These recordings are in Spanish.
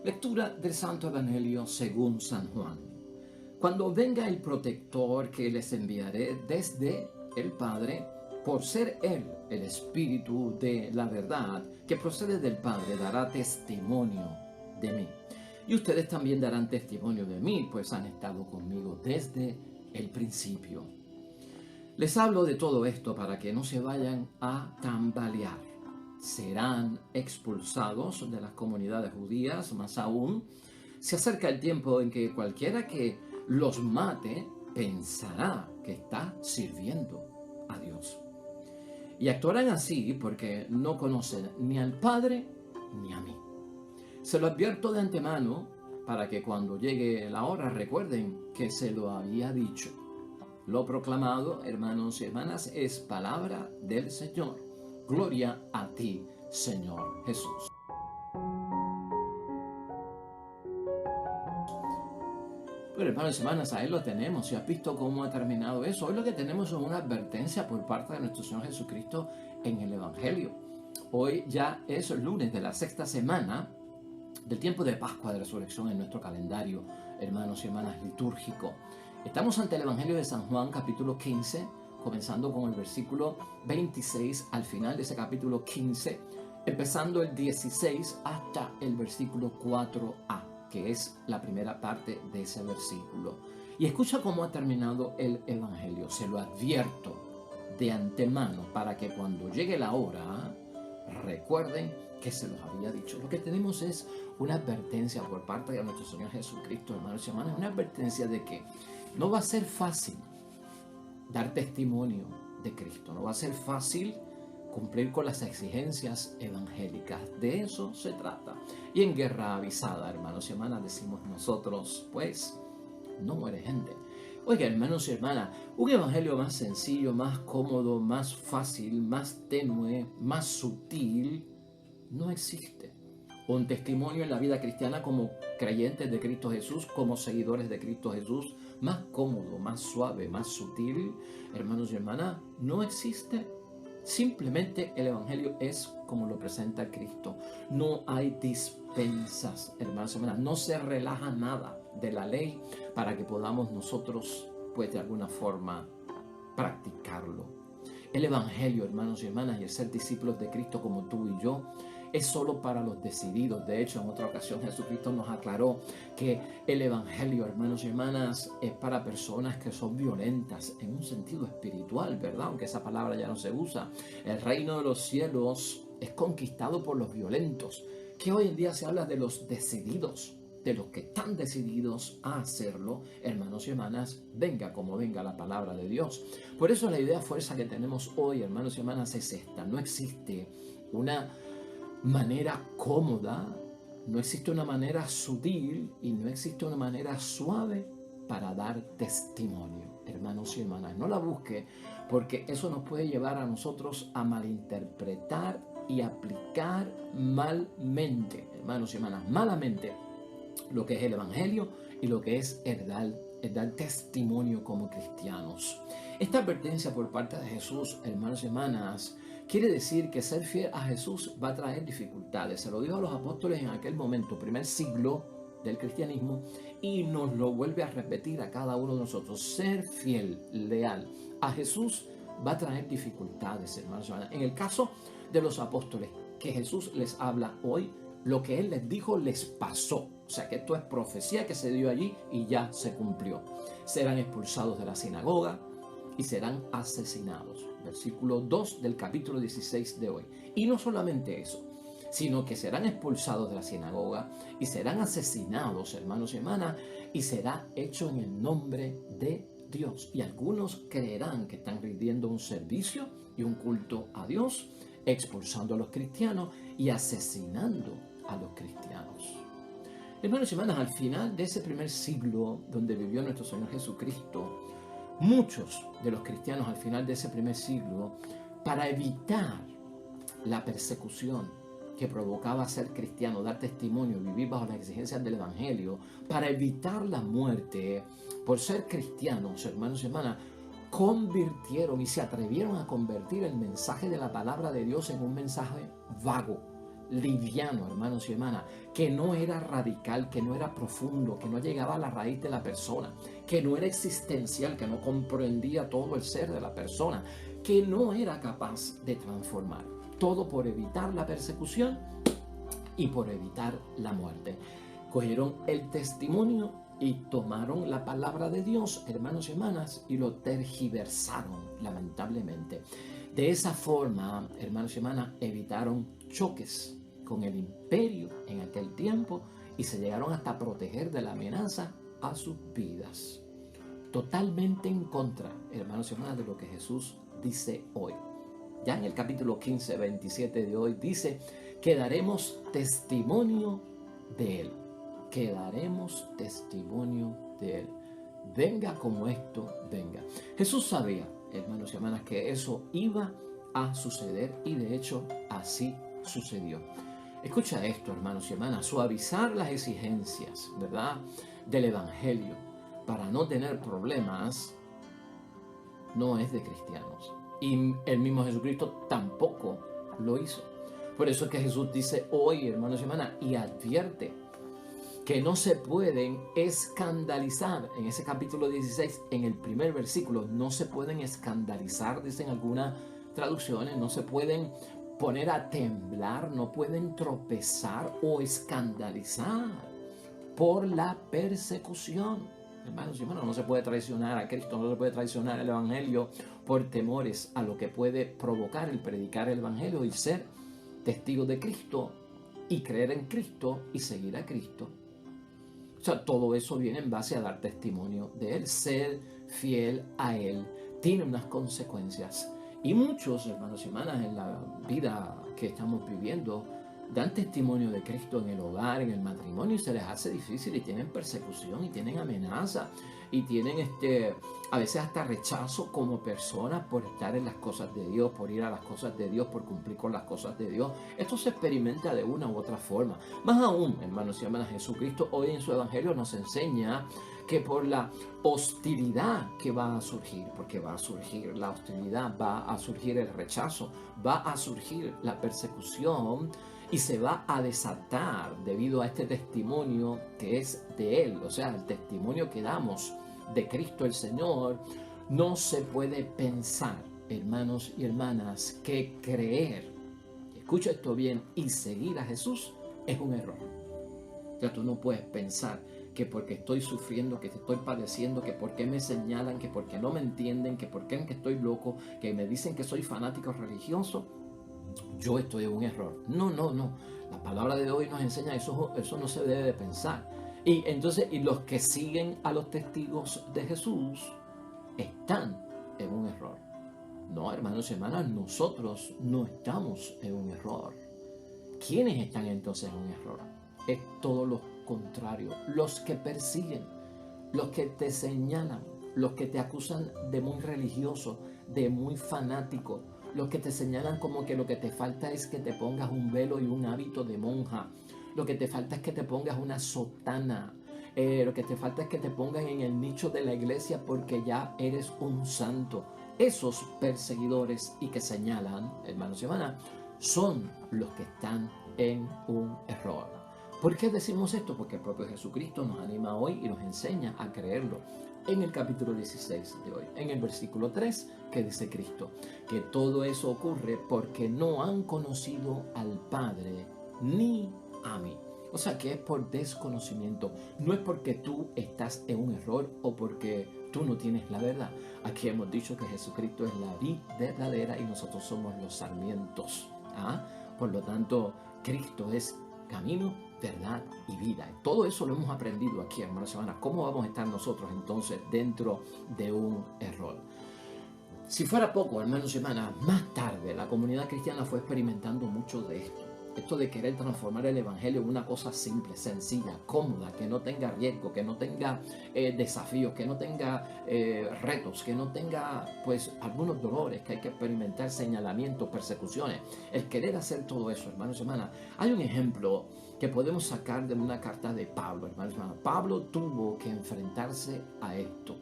Lectura del Santo Evangelio según San Juan. Cuando venga el protector que les enviaré desde el Padre, por ser Él el Espíritu de la verdad que procede del Padre, dará testimonio de mí. Y ustedes también darán testimonio de mí, pues han estado conmigo desde el principio. Les hablo de todo esto para que no se vayan a tambalear. Serán expulsados de las comunidades judías, más aún, se acerca el tiempo en que cualquiera que los mate pensará que está sirviendo a Dios. Y actuarán así porque no conocen ni al Padre ni a mí. Se lo advierto de antemano para que cuando llegue la hora recuerden que se lo había dicho. Lo proclamado, hermanos y hermanas, es palabra del Señor. Gloria a ti, Señor Jesús. Pero hermanos y hermanas, ahí lo tenemos. Si has visto cómo ha terminado eso, hoy lo que tenemos es una advertencia por parte de nuestro Señor Jesucristo en el Evangelio. Hoy ya es el lunes de la sexta semana del tiempo de Pascua de Resurrección en nuestro calendario, hermanos y hermanas, litúrgico. Estamos ante el Evangelio de San Juan, capítulo 15, comenzando con el versículo 26 al final de ese capítulo 15, empezando el 16 hasta el versículo 4a, que es la primera parte de ese versículo. Y escucha cómo ha terminado el Evangelio. Se lo advierto de antemano para que cuando llegue la hora recuerden que se los había dicho. Lo que tenemos es una advertencia por parte de nuestro Señor Jesucristo, hermanos y hermanas, una advertencia de que no va a ser fácil dar testimonio de Cristo, no va a ser fácil cumplir con las exigencias evangélicas. De eso se trata. Y en guerra avisada, hermanos y hermanas, decimos nosotros, pues, no muere gente. Oiga, hermanos y hermanas, un evangelio más sencillo, más cómodo, más fácil, más tenue, más sutil, no existe. Un testimonio en la vida cristiana como creyentes de Cristo Jesús, como seguidores de Cristo Jesús, más cómodo, más suave, más sutil, hermanos y hermanas, no existe. Simplemente el evangelio es como lo presenta Cristo. No hay dispensas, hermanos y hermanas, no se relaja nada de la ley para que podamos nosotros, pues de alguna forma, practicarlo. El evangelio, hermanos y hermanas, y el ser discípulos de Cristo como tú y yo, es solo para los decididos. De hecho, en otra ocasión Jesucristo nos aclaró que el evangelio, hermanos y hermanas, es para personas que son violentas en un sentido espiritual, ¿verdad? Aunque esa palabra ya no se usa. El reino de los cielos es conquistado por los violentos, que hoy en día se habla de los decididos, de los que están decididos a hacerlo, hermanos y hermanas, venga como venga la palabra de Dios. Por eso la idea fuerza que tenemos hoy, hermanos y hermanas, es esta. No existe una manera cómoda, no existe una manera sutil y no existe una manera suave para dar testimonio, hermanos y hermanas. No la busque, porque eso nos puede llevar a nosotros a malinterpretar y aplicar malmente, hermanos y hermanas, malamente lo que es el evangelio y lo que es el dar testimonio como cristianos. Esta advertencia por parte de Jesús, hermanos y hermanas, quiere decir que ser fiel a Jesús va a traer dificultades. Se lo dijo a los apóstoles en aquel momento, primer siglo del cristianismo, y nos lo vuelve a repetir a cada uno de nosotros. Ser fiel, leal a Jesús va a traer dificultades, hermanos y hermanas. En el caso de los apóstoles, que Jesús les habla hoy, lo que Él les dijo les pasó. O sea que esto es profecía que se dio allí y ya se cumplió. Serán expulsados de la sinagoga y serán asesinados. Versículo 2 del capítulo 16 de hoy. Y no solamente eso, sino que serán expulsados de la sinagoga y serán asesinados, hermanos y hermanas, y será hecho en el nombre de Dios. Y algunos creerán que están rindiendo un servicio y un culto a Dios, expulsando a los cristianos y asesinando a los cristianos. Hermanos y hermanas, al final de ese primer siglo donde vivió nuestro Señor Jesucristo, muchos de los cristianos al final de ese primer siglo, para evitar la persecución que provocaba ser cristiano, dar testimonio, vivir bajo las exigencias del evangelio, para evitar la muerte por ser cristianos, hermanos y hermanas, convirtieron y se atrevieron a convertir el mensaje de la palabra de Dios en un mensaje vago, liviano, hermanos y hermanas, que no era radical, que no era profundo, que no llegaba a la raíz de la persona, que no era existencial, que no comprendía todo el ser de la persona, que no era capaz de transformar. Todo por evitar la persecución y por evitar la muerte. Cogieron el testimonio y tomaron la palabra de Dios, hermanos y hermanas, y lo tergiversaron, lamentablemente. De esa forma, hermanos y hermanas, evitaron choques con el imperio en aquel tiempo y se llegaron hasta a proteger de la amenaza a sus vidas. Totalmente en contra, hermanos y hermanas, de lo que Jesús dice hoy. Ya en el capítulo 15, 27 de hoy dice que daremos testimonio de Él. Que daremos testimonio de Él. Venga como esto venga. Jesús sabía, hermanos y hermanas, que eso iba a suceder y de hecho así sucedió. Escucha esto, hermanos y hermanas, suavizar las exigencias, ¿verdad?, del Evangelio para no tener problemas no es de cristianos. Y el mismo Jesucristo tampoco lo hizo. Por eso es que Jesús dice hoy, hermanos y hermanas, y advierte que no se pueden escandalizar. En ese capítulo 16, en el primer versículo, no se pueden escandalizar, dicen algunas traducciones, no se pueden poner a temblar, no pueden tropezar o escandalizar por la persecución. Hermanos y hermanas, no se puede traicionar a Cristo, no se puede traicionar el Evangelio por temores a lo que puede provocar el predicar el Evangelio y ser testigo de Cristo y creer en Cristo y seguir a Cristo. O sea, todo eso viene en base a dar testimonio de Él. Ser fiel a Él tiene unas consecuencias. Y muchos, hermanos y hermanas, en la vida que estamos viviendo, dan testimonio de Cristo en el hogar, en el matrimonio, y se les hace difícil y tienen persecución y tienen amenaza y tienen a veces hasta rechazo como personas por estar en las cosas de Dios, por ir a las cosas de Dios, por cumplir con las cosas de Dios. Esto se experimenta de una u otra forma. Más aún, hermanos y hermanas, Jesucristo hoy en su Evangelio nos enseña que por la hostilidad que va a surgir, porque va a surgir la hostilidad, va a surgir el rechazo, va a surgir la persecución, y se va a desatar debido a este testimonio que es de Él, o sea, el testimonio que damos de Cristo el Señor. No se puede pensar, hermanos y hermanas, que creer, escucha esto bien, y seguir a Jesús es un error. O sea, tú no puedes pensar que porque estoy sufriendo, que estoy padeciendo, que porque me señalan, que porque no me entienden, que porque estoy loco, que me dicen que soy fanático religioso, yo estoy en un error. No. La palabra de hoy nos enseña eso no se debe de pensar. Y entonces, los que siguen a los testigos de Jesús están en un error. No, hermanos y hermanas, nosotros no estamos en un error. ¿Quiénes están entonces en un error? Es todo lo contrario. Los que persiguen, los que te señalan, los que te acusan de muy religioso, de muy fanático, los que te señalan como que lo que te falta es que te pongas un velo y un hábito de monja, lo que te falta es que te pongas una sotana, lo que te falta es que te pongan en el nicho de la iglesia porque ya eres un santo. Esos perseguidores y que señalan, hermanos y hermanas, son los que están en un error. ¿Por qué decimos esto? Porque el propio Jesucristo nos anima hoy y nos enseña a creerlo. En el capítulo 16 de hoy, en el versículo 3, que dice Cristo, que todo eso ocurre porque no han conocido al Padre ni a mí. O sea que es por desconocimiento, no es porque tú estás en un error o porque tú no tienes la verdad. Aquí hemos dicho que Jesucristo es la vid verdadera y nosotros somos los sarmientos. Por lo tanto, Cristo es camino, verdad y vida. Todo eso lo hemos aprendido aquí, hermanos y hermanas. ¿Cómo vamos a estar nosotros entonces dentro de un error? Si fuera poco, hermanos y hermanas, más tarde la comunidad cristiana fue experimentando mucho de esto. Esto de querer transformar el Evangelio en una cosa simple, sencilla, cómoda, que no tenga riesgo, que no tenga desafíos, que no tenga retos, que no tenga pues algunos dolores que hay que experimentar, señalamientos, persecuciones. El querer hacer todo eso, hermanos y hermanas. Hay un ejemplo que podemos sacar de una carta de Pablo, hermanos y hermanas. Pablo tuvo que enfrentarse a esto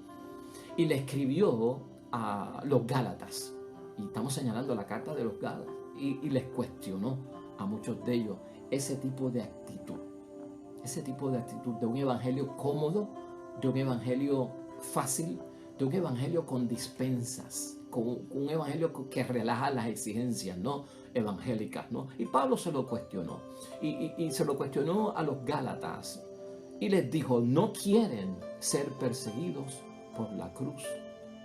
y le escribió a los Gálatas. Y estamos señalando la carta de los Gálatas y les cuestionó. a muchos de ellos ese tipo de actitud de un evangelio cómodo, de un evangelio fácil, de un evangelio con dispensas, con un evangelio que relaja las exigencias, ¿no?, evangélicas, ¿no? Y Pablo se lo cuestionó, y se lo cuestionó a los Gálatas, y les dijo: no quieren ser perseguidos por la cruz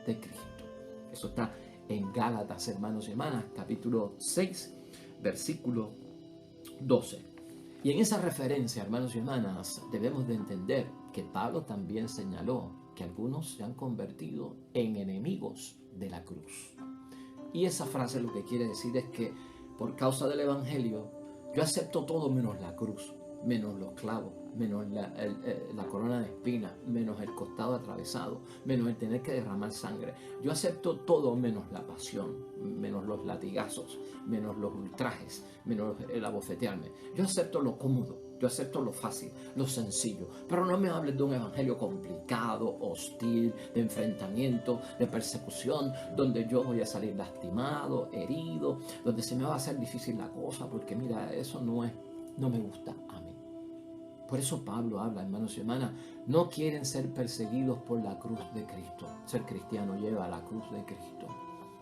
de Cristo. Eso está en Gálatas, hermanos y hermanas, capítulo 6, versículo 12. Y en esa referencia, hermanos y hermanas, debemos de entender que Pablo también señaló que algunos se han convertido en enemigos de la cruz. Y esa frase lo que quiere decir es que por causa del evangelio yo acepto todo menos la cruz, menos los clavos, menos la corona de espinas, menos el costado atravesado, menos el tener que derramar sangre. Yo acepto todo menos la pasión, menos los latigazos, menos los ultrajes, menos el abofetearme. Yo acepto lo cómodo, yo acepto lo fácil, lo sencillo. Pero no me hables de un evangelio complicado, hostil, de enfrentamiento, de persecución, donde yo voy a salir lastimado, herido, donde se me va a hacer difícil la cosa, porque mira, eso no me gusta a mí. Por eso Pablo habla, hermanos y hermanas, no quieren ser perseguidos por la cruz de Cristo. Ser cristiano lleva a la cruz de Cristo.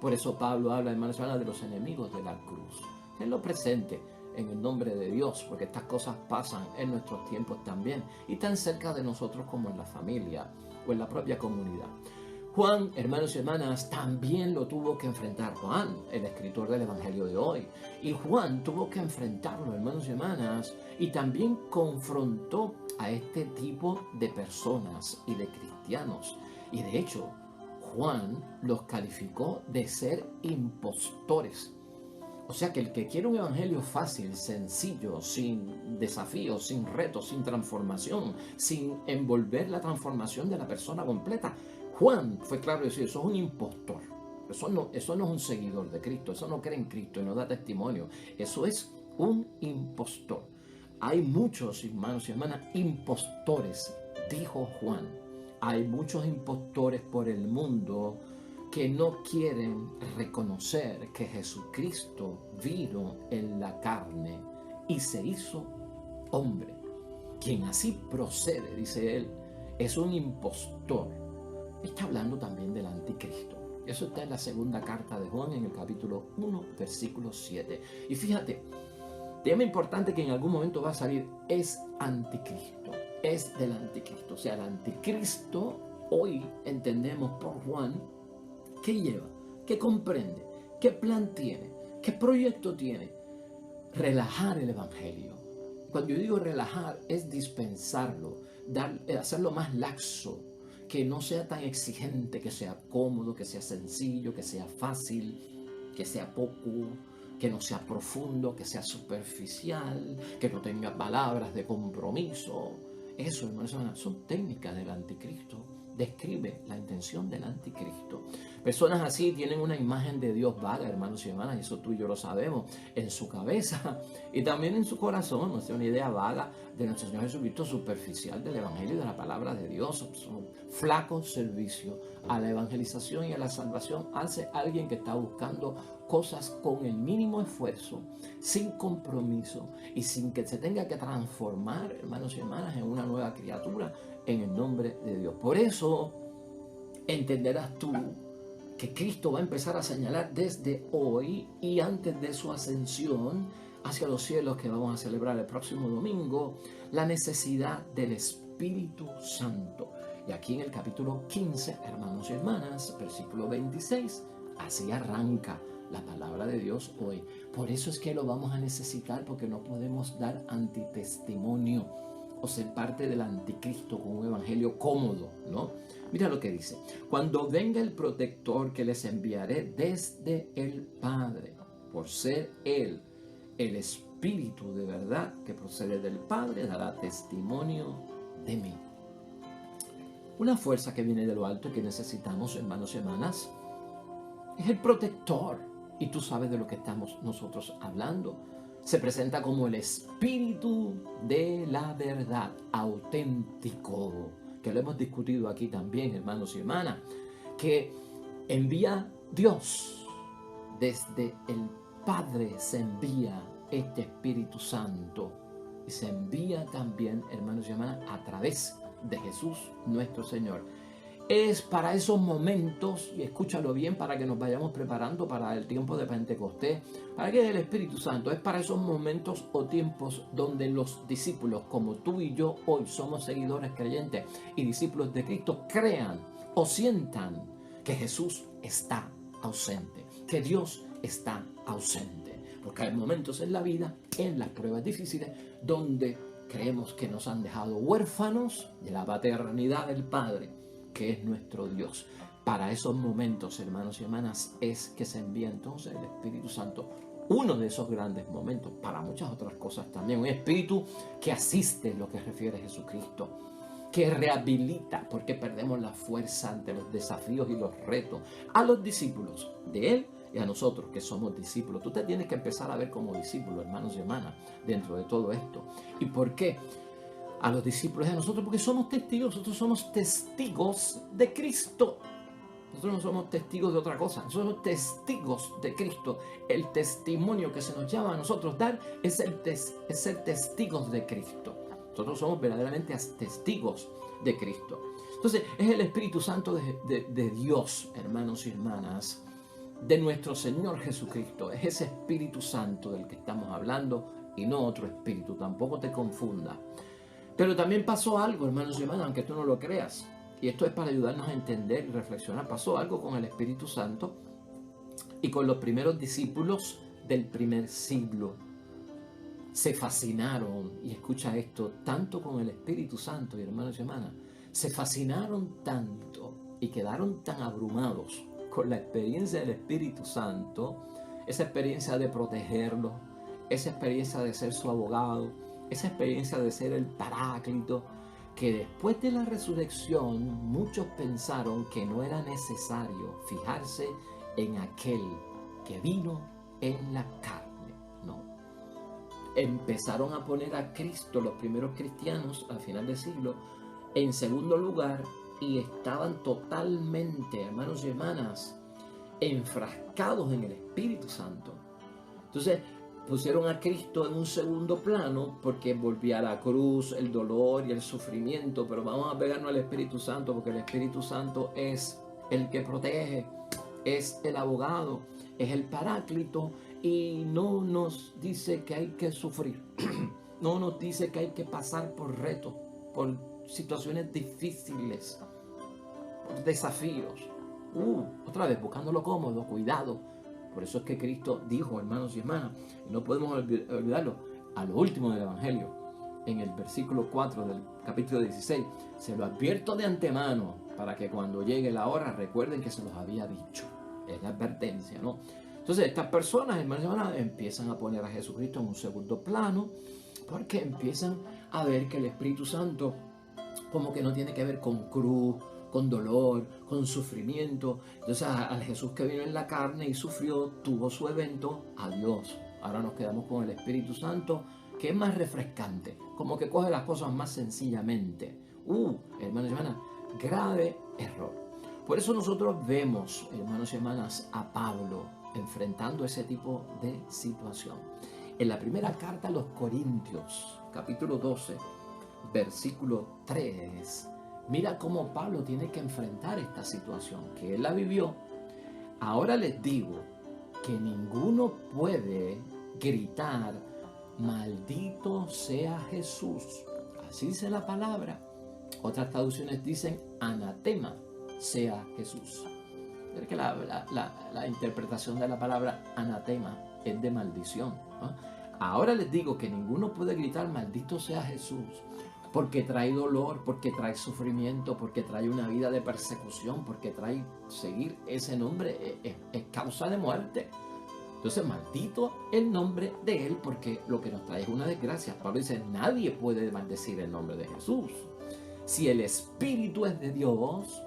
Por eso Pablo habla, hermanos y hermanas, de los enemigos de la cruz. Tenlo presente en el nombre de Dios, porque estas cosas pasan en nuestros tiempos también, y tan cerca de nosotros como en la familia o en la propia comunidad. Juan, hermanos y hermanas, también lo tuvo que enfrentar. Juan, el escritor del Evangelio de hoy. Y Juan tuvo que enfrentarlo, hermanos y hermanas, y también confrontó a este tipo de personas y de cristianos. Y de hecho, Juan los calificó de ser impostores. O sea que el que quiere un evangelio fácil, sencillo, sin desafíos, sin retos, sin transformación, sin envolver la transformación de la persona completa, Juan fue claro decir: eso es un impostor. Eso no es un seguidor de Cristo. Eso no cree en Cristo y no da testimonio. Eso es un impostor. Hay muchos, hermanos y hermanas, impostores, dijo Juan. Hay muchos impostores por el mundo que no quieren reconocer que Jesucristo vino en la carne y se hizo hombre. Quien así procede, dice él, es un impostor. Está hablando también del anticristo. Eso está en la segunda carta de Juan, en el capítulo 1, versículo 7. Y fíjate, tema importante que en algún momento va a salir: es anticristo, es del anticristo. O sea, el anticristo, hoy entendemos por Juan, ¿qué lleva? ¿Qué comprende? ¿Qué plan tiene? ¿Qué proyecto tiene? Relajar el evangelio. Cuando yo digo relajar, es dispensarlo, hacerlo más laxo, que no sea tan exigente, que sea cómodo, que sea sencillo, que sea fácil, que sea poco, que no sea profundo, que sea superficial, que no tenga palabras de compromiso. Eso, hermanos, son técnicas del anticristo. Describe la intención del anticristo. Personas así tienen una imagen de Dios vaga, hermanos y hermanas, y eso tú y yo lo sabemos, en su cabeza y también en su corazón. No es una idea vaga de nuestro Señor Jesucristo, superficial del Evangelio y de la palabra de Dios. Son flaco servicio a la evangelización y a la salvación hace alguien que está buscando cosas con el mínimo esfuerzo, sin compromiso y sin que se tenga que transformar, hermanos y hermanas, en una nueva criatura en el nombre de Dios. Por eso entenderás tú que Cristo va a empezar a señalar desde hoy y antes de su ascensión hacia los cielos, que vamos a celebrar el próximo domingo, la necesidad del Espíritu Santo. Y aquí en el capítulo 15, hermanos y hermanas, versículo 26, así arranca la palabra de Dios hoy. Por eso es que lo vamos a necesitar, porque no podemos dar antitestimonio o ser parte del anticristo con un evangelio cómodo, ¿no? Mira lo que dice: cuando venga el protector que les enviaré desde el Padre, por ser Él el Espíritu de verdad que procede del Padre, dará testimonio de mí. Una fuerza que viene de lo alto que necesitamos, hermanos y hermanas, es el protector. Y tú sabes de lo que estamos nosotros hablando. Se presenta como el Espíritu de la verdad, auténtico, que lo hemos discutido aquí también, hermanos y hermanas, que envía Dios. Desde el Padre se envía este Espíritu Santo se envía también, hermanos y hermanas, a través de Jesús nuestro Señor. Es para esos momentos, y escúchalo bien para que nos vayamos preparando para el tiempo de Pentecostés, para que el Espíritu Santo es para esos momentos o tiempos donde los discípulos, como tú y yo hoy somos seguidores creyentes y discípulos de Cristo, crean o sientan que Jesús está ausente, que Dios está ausente. Porque hay momentos en la vida, en las pruebas difíciles, donde creemos que nos han dejado huérfanos de la paternidad del Padre, que es nuestro Dios. Para esos momentos, hermanos y hermanas, es que se envía entonces el Espíritu Santo. Uno de esos grandes momentos, para muchas otras cosas también. Un Espíritu que asiste en lo que refiere a Jesucristo, que rehabilita, porque perdemos la fuerza ante los desafíos y los retos, a los discípulos de Él y a nosotros que somos discípulos. Tú te tienes que empezar a ver como discípulo, hermanos y hermanas, dentro de todo esto. ¿Y por qué? A los discípulos y a nosotros, porque somos testigos, nosotros somos testigos de Cristo. Nosotros no somos testigos de otra cosa, nosotros somos testigos de Cristo. El testimonio que se nos llama a nosotros dar es ser testigos de Cristo. Nosotros somos verdaderamente testigos de Cristo. Entonces, es el Espíritu Santo de Dios, hermanos y hermanas, de nuestro Señor Jesucristo. Es ese Espíritu Santo del que estamos hablando y no otro espíritu. Tampoco te confunda. Pero también pasó algo, hermanos y hermanas, aunque tú no lo creas. Y esto es para ayudarnos a entender y reflexionar. Pasó algo con el Espíritu Santo y con los primeros discípulos del primer siglo. Se fascinaron, y escucha esto, tanto con el Espíritu Santo, y hermanos y hermanas, se fascinaron tanto y quedaron tan abrumados con la experiencia del Espíritu Santo, esa experiencia de protegerlo, esa experiencia de ser su abogado, esa experiencia de ser el Paráclito, que después de la resurrección muchos pensaron que no era necesario fijarse en aquel que vino en la carne. No. Empezaron a poner a Cristo, los primeros cristianos al final del siglo, en segundo lugar, y estaban totalmente, hermanos y hermanas, enfrascados en el Espíritu Santo. Entonces pusieron a Cristo en un segundo plano porque volvía a la cruz, el dolor y el sufrimiento, pero vamos a pegarnos al Espíritu Santo porque el Espíritu Santo es el que protege, es el abogado, es el Paráclito, y no nos dice que hay que sufrir, no nos dice que hay que pasar por retos, por situaciones difíciles, por desafíos. Otra vez, buscando lo cómodo, cuidado. Por eso es que Cristo dijo, hermanos y hermanas, y no podemos olvidarlo, a lo último del Evangelio, en el versículo 4 del capítulo 16, se lo advierto de antemano para que cuando llegue la hora recuerden que se los había dicho. Es la advertencia, ¿no? Entonces estas personas, hermanos y hermanas, empiezan a poner a Jesucristo en un segundo plano porque empiezan a ver que el Espíritu Santo como que no tiene que ver con cruz, con dolor, con sufrimiento. Entonces al Jesús que vino en la carne y sufrió, tuvo su evento, adiós. Ahora nos quedamos con el Espíritu Santo, que es más refrescante, como que coge las cosas más sencillamente. Hermanos y hermanas, grave error. Por eso nosotros vemos, hermanos y hermanas, a Pablo enfrentando ese tipo de situación. En la primera carta a los Corintios, capítulo 12, versículo 3, mira cómo Pablo tiene que enfrentar esta situación, que él la vivió. Ahora les digo que ninguno puede gritar, maldito sea Jesús. Así dice la palabra. Otras traducciones dicen, anatema sea Jesús. Es que la interpretación de la palabra anatema es de maldición, ¿no? Ahora les digo que ninguno puede gritar, maldito sea Jesús, porque trae dolor, porque trae sufrimiento, porque trae una vida de persecución, porque trae seguir ese nombre es causa de muerte. Entonces, maldito el nombre de Él, porque lo que nos trae es una desgracia. Pablo dice, nadie puede maldecir el nombre de Jesús. Si el Espíritu es de Dios,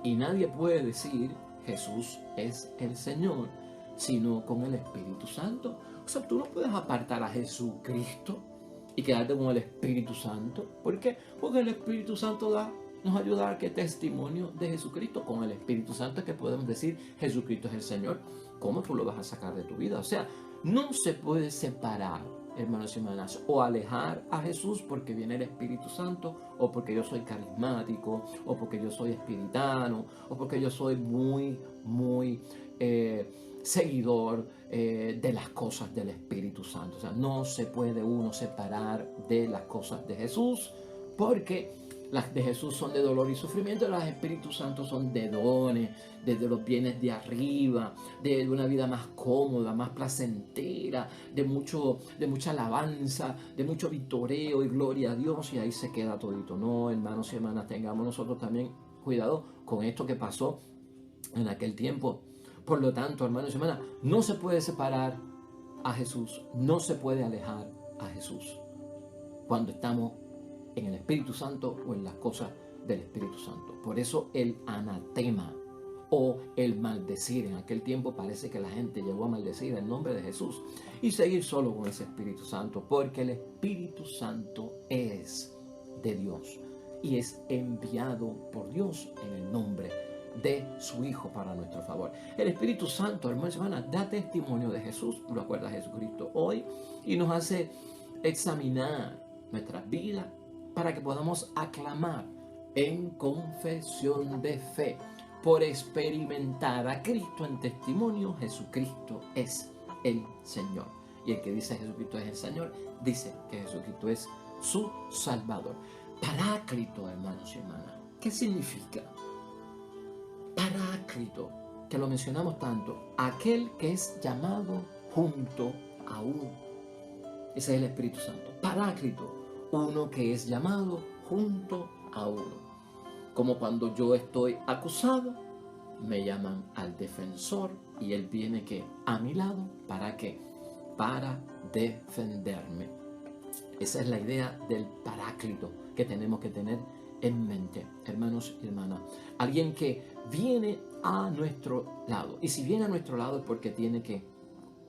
y nadie puede decir Jesús es el Señor, sino con el Espíritu Santo. O sea, tú no puedes apartar a Jesucristo y quedarte con el Espíritu Santo. ¿Por qué? Porque el Espíritu Santo nos ayuda a dar que testimonio de Jesucristo. Con el Espíritu Santo es que podemos decir Jesucristo es el Señor. ¿Cómo tú lo vas a sacar de tu vida? O sea, No se puede separar, hermanos y hermanas, o alejar a Jesús porque viene el Espíritu Santo, o porque yo soy carismático, o porque yo soy espiritano, o porque yo soy muy seguidor de las cosas del Espíritu Santo. O sea, no se puede uno separar de las cosas de Jesús, porque las de Jesús son de dolor y sufrimiento, las del Espíritu Santo son de dones, de los bienes de arriba, de una vida más cómoda, más placentera, de mucha alabanza, de mucho victoreo y gloria a Dios, y ahí se queda todito. No, hermanos y hermanas, tengamos nosotros también cuidado con esto que pasó en aquel tiempo. Por lo tanto, hermanos y hermanas, no se puede separar a Jesús, no se puede alejar a Jesús cuando estamos en el Espíritu Santo o en las cosas del Espíritu Santo. Por eso el anatema o el maldecir, en aquel tiempo parece que la gente llegó a maldecir el nombre de Jesús y seguir solo con ese Espíritu Santo, porque el Espíritu Santo es de Dios y es enviado por Dios en el nombre de su Hijo para nuestro favor. El Espíritu Santo, hermanos y hermanas, da testimonio de Jesús, lo acuerda Jesucristo hoy, y nos hace examinar nuestras vidas para que podamos aclamar en confesión de fe. Por experimentar a Cristo en testimonio, Jesucristo es el Señor. Y el que dice Jesucristo es el Señor, dice que Jesucristo es su Salvador. Paráclito, hermanos y hermanas. ¿Qué significa? Paráclito, que lo mencionamos tanto, aquel que es llamado junto a uno. Ese es el Espíritu Santo. Paráclito, uno que es llamado junto a uno. Como cuando yo estoy acusado, me llaman al defensor y él viene que a mi lado, ¿para qué? Para defenderme. Esa es la idea del paráclito que tenemos que tener en mente, hermanos y hermanas. Alguien que viene a nuestro lado. Y si viene a nuestro lado es porque tiene que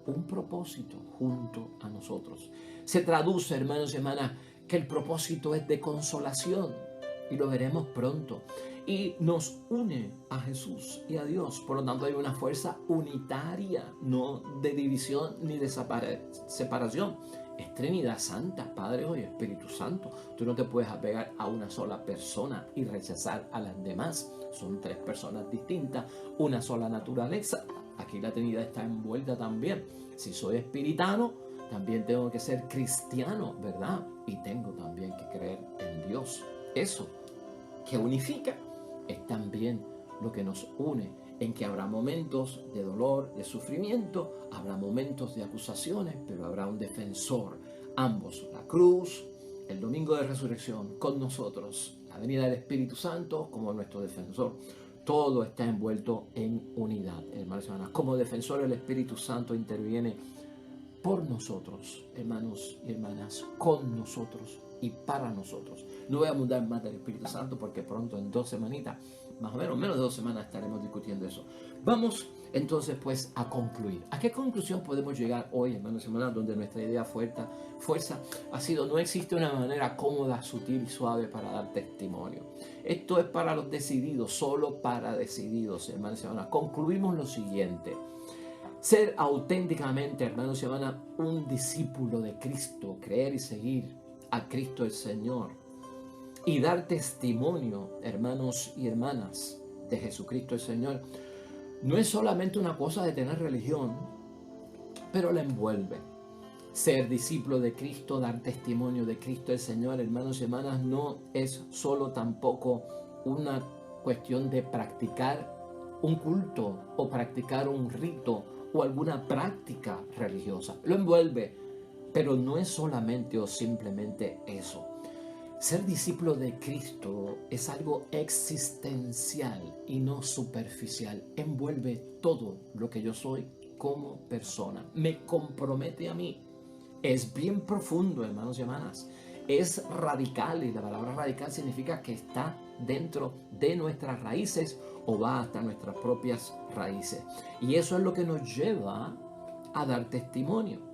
un propósito junto a nosotros. Se traduce, hermanos y hermanas, que el propósito es de consolación, y lo veremos pronto, y nos une a Jesús y a Dios. Por lo tanto, hay una fuerza unitaria, no de división ni de separación. Es Trinidad Santa, Padre, Hijo y Espíritu Santo. Tú no te puedes apegar a una sola persona y rechazar a las demás. Son tres personas distintas, una sola naturaleza. Aquí la Trinidad está envuelta también. Si soy espiritano, también tengo que ser cristiano, ¿verdad? Y tengo también que creer en Dios. Eso que unifica es también lo que nos une, en que habrá momentos de dolor, de sufrimiento, habrá momentos de acusaciones, pero habrá un defensor. Ambos, la cruz, el domingo de resurrección con nosotros, la venida del Espíritu Santo como nuestro defensor. Todo está envuelto en unidad, hermanos y hermanas. Como defensor, el Espíritu Santo interviene por nosotros, hermanos y hermanas, con nosotros y para nosotros. No voy a abundar más del Espíritu Santo porque pronto, en 2 semanitas, más o menos de 2 semanas, estaremos discutiendo eso. Vamos entonces pues a concluir. ¿A qué conclusión podemos llegar hoy, hermanos y hermanas, donde nuestra idea fuerza ha sido: no existe una manera cómoda, sutil y suave para dar testimonio? Esto es para los decididos, solo para decididos, hermanos y hermanas. Concluimos lo siguiente: ser auténticamente, hermanos y hermanas, un discípulo de Cristo, creer y seguir a Cristo el Señor y dar testimonio, hermanos y hermanas, de Jesucristo el Señor, no es solamente una cosa de tener religión, pero la envuelve. Ser discípulo de Cristo, dar testimonio de Cristo el Señor, hermanos y hermanas, no es solo tampoco una cuestión de practicar un culto o practicar un rito o alguna práctica religiosa. Lo envuelve, pero no es solamente o simplemente eso. Ser discípulo de Cristo es algo existencial y no superficial. Envuelve todo lo que yo soy como persona. Me compromete a mí. Es bien profundo, hermanos y hermanas. Es radical, y la palabra radical significa que está dentro de nuestras raíces o va hasta nuestras propias raíces. Y eso es lo que nos lleva a dar testimonio.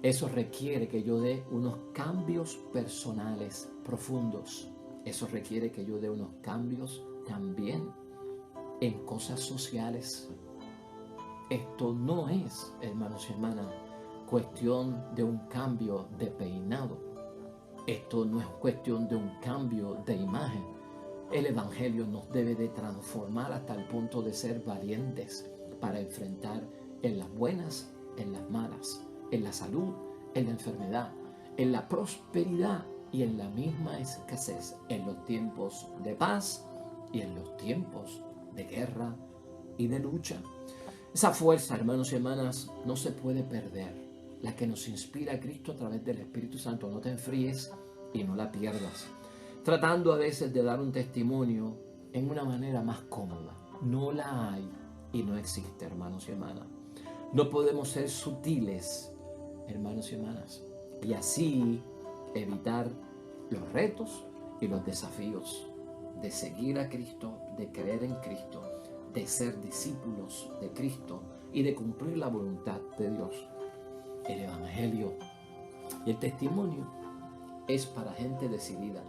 Eso requiere que yo dé unos cambios personales profundos. Eso requiere que yo dé unos cambios también en cosas sociales. Esto no es, hermanos y hermanas, cuestión de un cambio de peinado. Esto no es cuestión de un cambio de imagen. El Evangelio nos debe de transformar hasta el punto de ser valientes para enfrentar en las buenas, en las malas, en la salud, en la enfermedad, en la prosperidad y en la misma escasez, en los tiempos de paz y en los tiempos de guerra y de lucha. Esa fuerza, hermanos y hermanas, no se puede perder. La que nos inspira a Cristo a través del Espíritu Santo. No te enfríes y no la pierdas. Tratando a veces de dar un testimonio en una manera más cómoda. No la hay y no existe, hermanos y hermanas. No podemos ser sutiles, hermanos y hermanas, y así evitar los retos y los desafíos de seguir a Cristo, de creer en Cristo, de ser discípulos de Cristo y de cumplir la voluntad de Dios. El Evangelio y el testimonio es para gente decidida.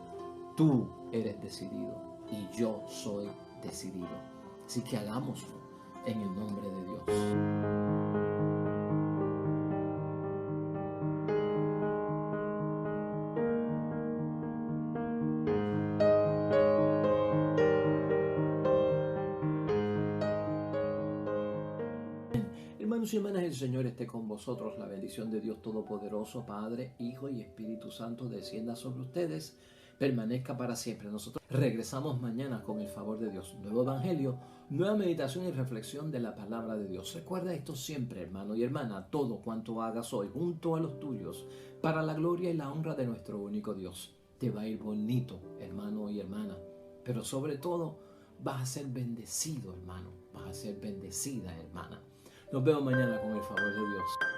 Tú eres decidido y yo soy decidido. Así que hagámoslo en el nombre de Dios. Hermanos y hermanas, el Señor esté con vosotros. La bendición de Dios Todopoderoso, Padre, Hijo y Espíritu Santo, descienda sobre ustedes, permanezca para siempre. Nosotros regresamos mañana con el favor de Dios. Nuevo Evangelio, nueva meditación y reflexión de la palabra de Dios. Recuerda esto siempre, hermano y hermana, todo cuanto hagas hoy junto a los tuyos, para la gloria y la honra de nuestro único Dios. Te va a ir bonito, hermano y hermana, pero sobre todo vas a ser bendecido, hermano, vas a ser bendecida, hermana. Nos vemos mañana con el favor de Dios.